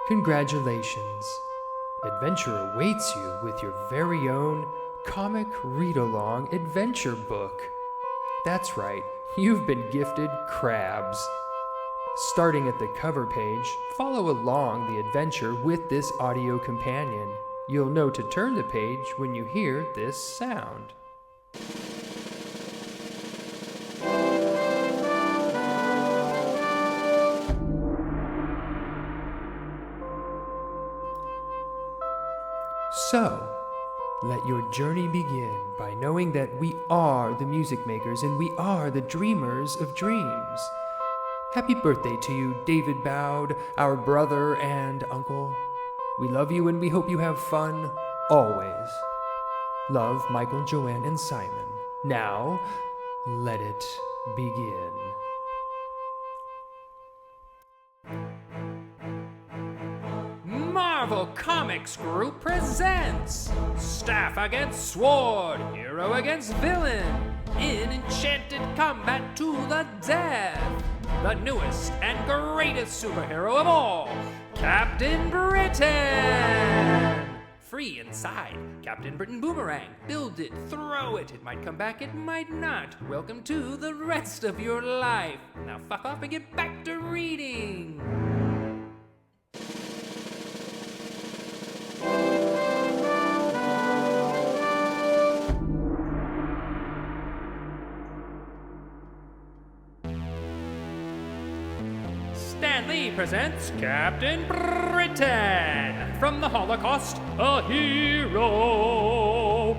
Congratulations. Adventure awaits you with your very own comic read-along adventure book. That's right, you've been gifted crabs. Starting at the cover page, follow along the adventure with this audio companion. You'll know to turn the page when you hear this sound. So, let your journey begin by knowing that we are the music makers and we are the dreamers of dreams. Happy birthday to you, David Bowd, our brother and uncle. We love you and we hope you have fun, always. Love, Michael, Joanne, and Simon. Now, let it begin. Marvel Comics Group presents Staff Against Sword, Hero Against Villain, in enchanted combat to the death. The newest and greatest superhero of all, Captain Britain! Free inside, Captain Britain Boomerang. Build it, throw it. It might come back, it might not. Welcome to the rest of your life. Now fuck off and get back to reading. Stan Lee presents Captain Britain, from the Holocaust, a hero.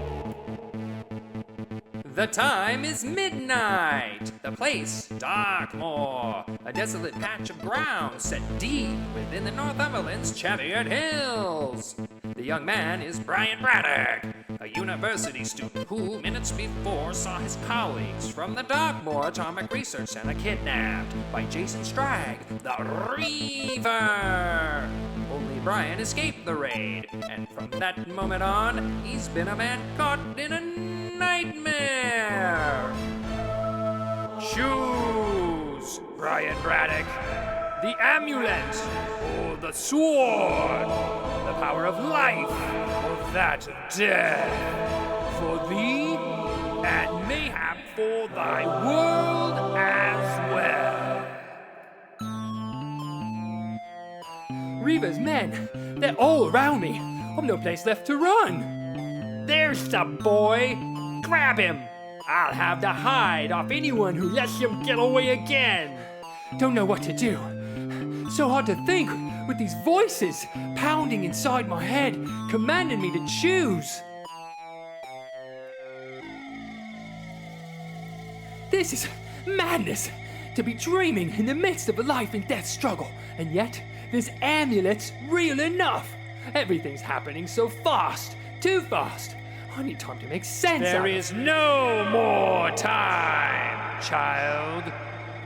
The time is midnight, the place Darkmoor, a desolate patch of ground set deep within the Northumberland's Cheviot Hills. The young man is Brian Braddock, a university student who minutes before saw his colleagues from the Darkmoor Atomic Research Center kidnapped by Jason Strag, the Reaver. Only Brian escaped the raid, and from that moment on, he's been a man caught in a nightmare. Choose, Brian Braddock, the amulet or the sword, the power of life or that of death, for thee and mayhap for thy world as well. Reaver's men, they're all around me. I've no place left to run. There's the boy. Grab him. I'll have the hide off anyone who lets him get away again. Don't know what to do. So hard to think with these voices pounding inside my head, commanding me to choose. This is madness, to be dreaming in the midst of a life and death struggle, and yet this amulet's real enough. Everything's happening so fast, too fast. I need time to make sense of it. There is no more time, child.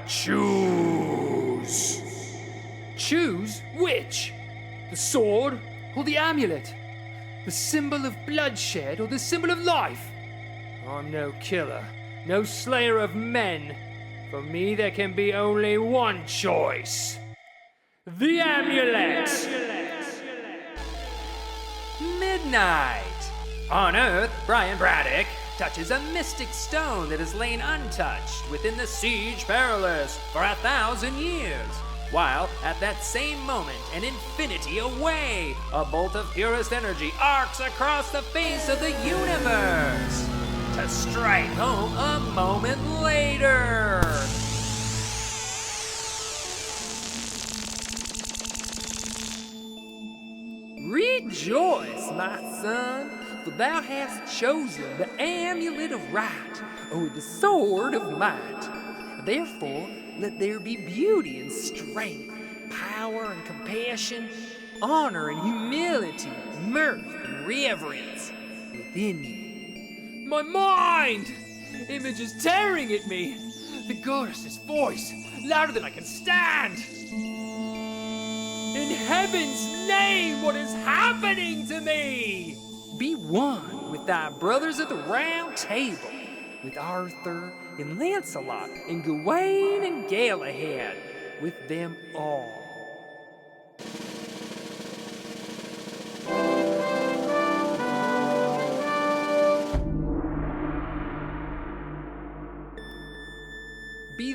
Choose. Choose which? The sword or the amulet? The symbol of bloodshed or the symbol of life? I'm no killer, no slayer of men. For me, there can be only one choice. The amulet! Midnight. On Earth, Brian Braddock touches a mystic stone that has lain untouched within the Siege Perilous for 1,000 years. While, at that same moment, an infinity away, a bolt of purest energy arcs across the face of the universe, to strike home a moment later. Rejoice, my son, for thou hast chosen the amulet of right, or the sword of might. Therefore, let there be beauty and strength, power and compassion, honor and humility, mirth and reverence within you. My mind! Image is tearing at me. The goddess's voice, louder than I can stand. In heaven's name, what is happening to me? Be one with thy brothers at the round table, with Arthur and Lancelot and Gawain and Galahad, with them all.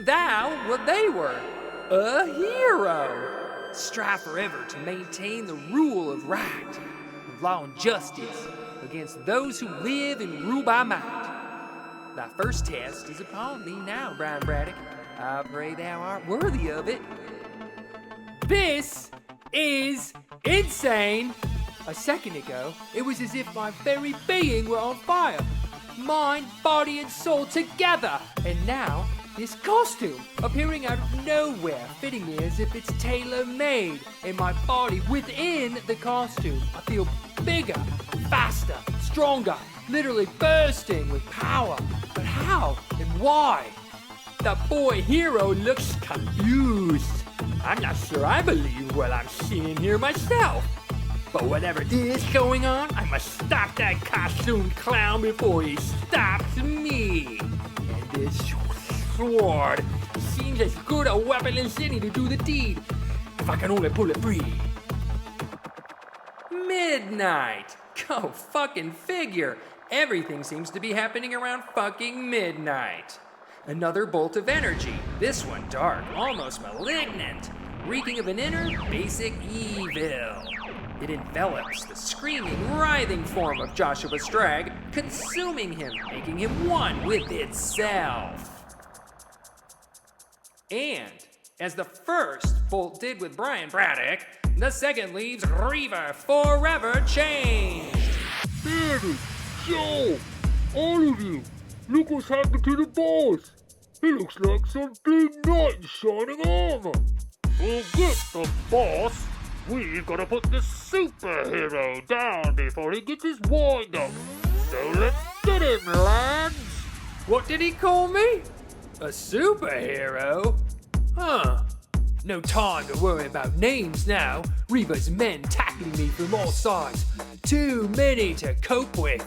they were a hero. Strive forever to maintain the rule of right, of law and justice against those who live and rule by might. Thy first test is upon thee now, Brian Braddock. I pray thou art worthy of it. This is insane. A second ago, it was as if my very being were on fire. Mind, body, and soul together. And now, this costume, appearing out of nowhere, fitting me as if it's tailor-made. And my body within the costume, I feel bigger, faster, stronger, literally bursting with power. But how and why? The boy hero looks confused. I'm not sure I believe what I'm seeing here myself. But whatever is going on, I must stop that costumed clown before he stops me. And this sword seems as good a weapon as any to do the deed, if I can only pull it free. Midnight! Go fucking figure. Everything seems to be happening around fucking midnight. Another bolt of energy, this one dark, almost malignant, reeking of an inner, basic evil. It envelops the screaming, writhing form of Joshua Strag, consuming him, making him one with itself. And, as the first bolt did with Brian Braddock, the second leaves Reaver forever changed. Danny, Joe, all of you, look what's happened to the boss. He looks like some big knight in shining armor. Forget the boss. We've got to put the superhero down before he gets his wind up. So let's get him, lads. What did he call me? A superhero? Huh. No time to worry about names now. Reva's men tackling me from all sides. Too many to cope with.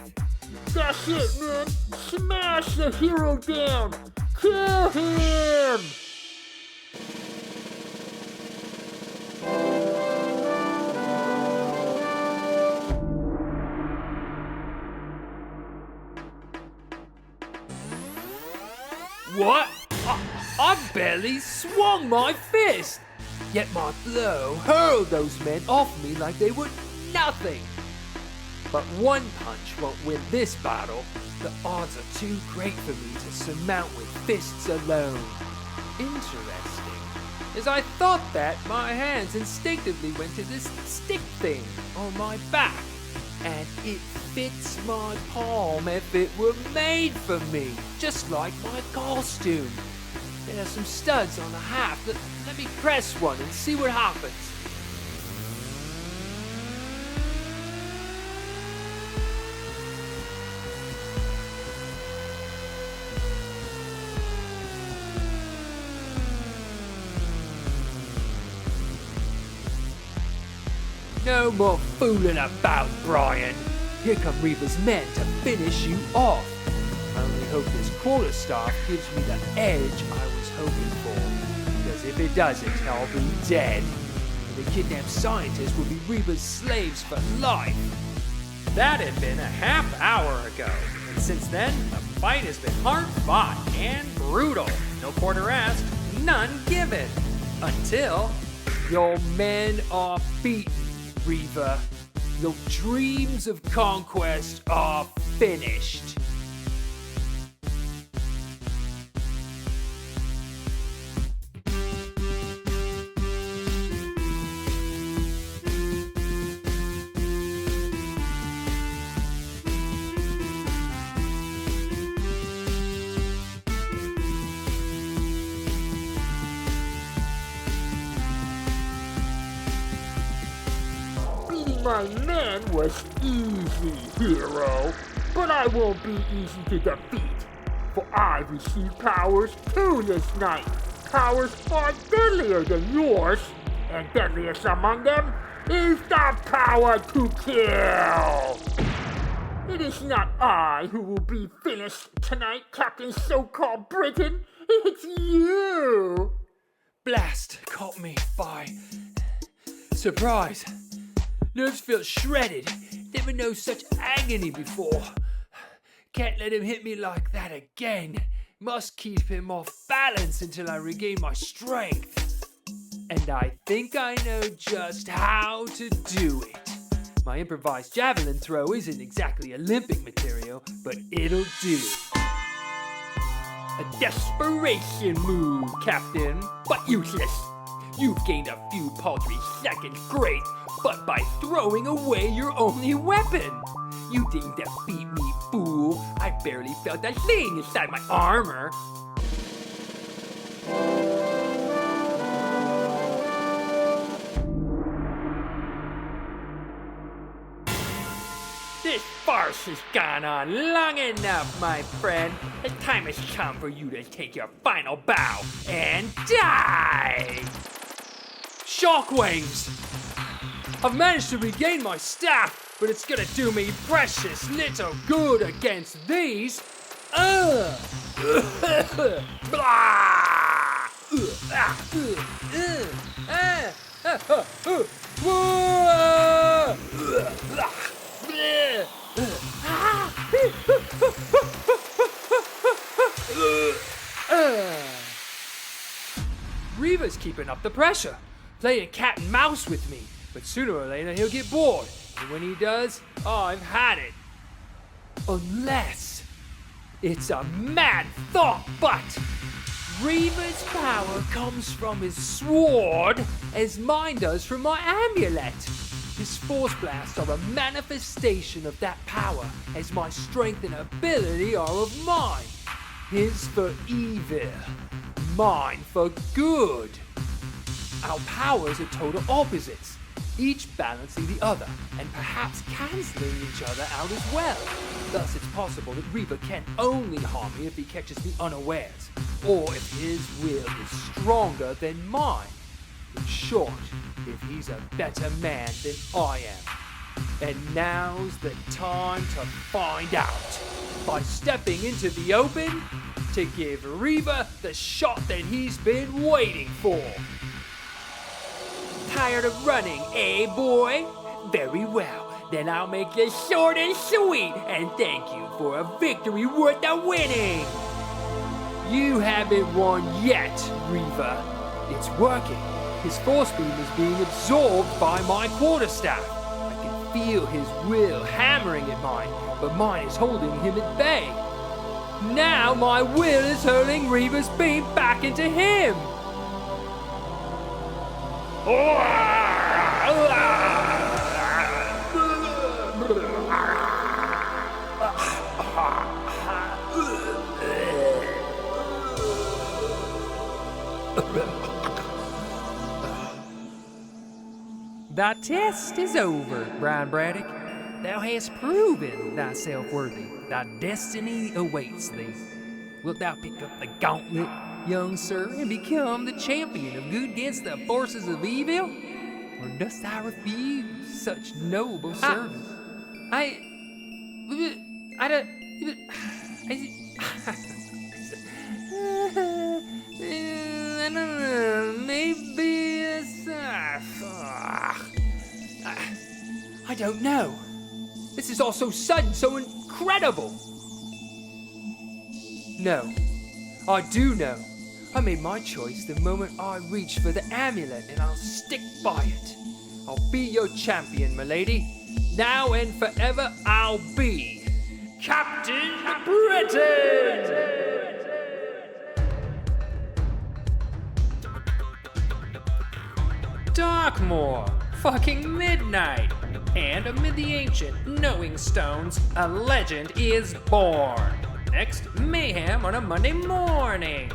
That's it, man. Smash the hero down. Kill him. What? I barely swung my fist! Yet my blow hurled those men off me like they were nothing. But one punch won't win this battle. The odds are too great for me to surmount with fists alone. Interesting. As I thought that, my hands instinctively went to this stick thing on my back. And it fits my palm if it were made for me, just like my costume. There are some studs on the haft. Let me press one and see what happens. No more fooling about, Brian. Here come Reaper's men to finish you off. I only hope this quarterstaff gives me the edge I was hoping for. Because if it doesn't, I'll be dead. And the kidnapped scientists will be Reaper's slaves for life. That had been a half hour ago. And since then, the fight has been hard-fought and brutal. No quarter asked, none given. Until your men are beaten. Reaver, your dreams of conquest are finished. My man was easy, hero, but I won't be easy to defeat, for I've received powers too this night. Powers far deadlier than yours, and deadliest among them is the power to kill. It is not I who will be finished tonight, Captain So-Called Britain. It's you. Blast caught me by surprise. Nerves feel shredded. Never known such agony before. Can't let him hit me like that again. Must keep him off balance until I regain my strength. And I think I know just how to do it. My improvised javelin throw isn't exactly Olympic material, but it'll do. A desperation move, Captain, but useless. You've gained a few paltry seconds, great, but by throwing away your only weapon. You didn't defeat me, fool. I barely felt a thing inside my armor. This farce has gone on long enough, my friend. The time has come for you to take your final bow and die! Shockwaves! I've managed to regain my staff, but it's gonna do me precious little good against these. Blah! Reva's keeping up the pressure, playing cat and mouse with me, but sooner or later he'll get bored, and when he does, I've had it. Unless it's a mad thought, but Reva's power comes from his sword, as mine does from my amulet. His force blasts are a manifestation of that power, as my strength and ability are of mine. His for evil, mine for good. Our powers are total opposites, each balancing the other, and perhaps cancelling each other out as well. Thus it's possible that Reva can only harm me if he catches me unawares, or if his will is stronger than mine. In short, if he's a better man than I am. And now's the time to find out, by stepping into the open to give Reva the shot that he's been waiting for. Tired of running, eh, boy? Very well, then I'll make this short and sweet, and thank you for a victory worth the winning. You haven't won yet, Reva. It's working. His force beam is being absorbed by my quarterstaff. I can feel his will hammering at mine, but mine is holding him at bay. Now my will is hurling Reva's beam back into him. The test is over, Brian Braddock. Thou hast proven thyself worthy. Thy destiny awaits thee. Wilt thou pick up the gauntlet, young sir, and become the champion of good against the forces of evil? Or dost thou refuse such noble service? I don't know, maybe it's... I don't know. This is all so sudden, so incredible. No, I do know. I made my choice the moment I reached for the amulet, and I'll stick by it. I'll be your champion, milady. Now and forever I'll be Captain Britain! Darkmoor, fucking midnight, and amid the ancient knowing stones, a legend is born. Next, mayhem on a Monday morning.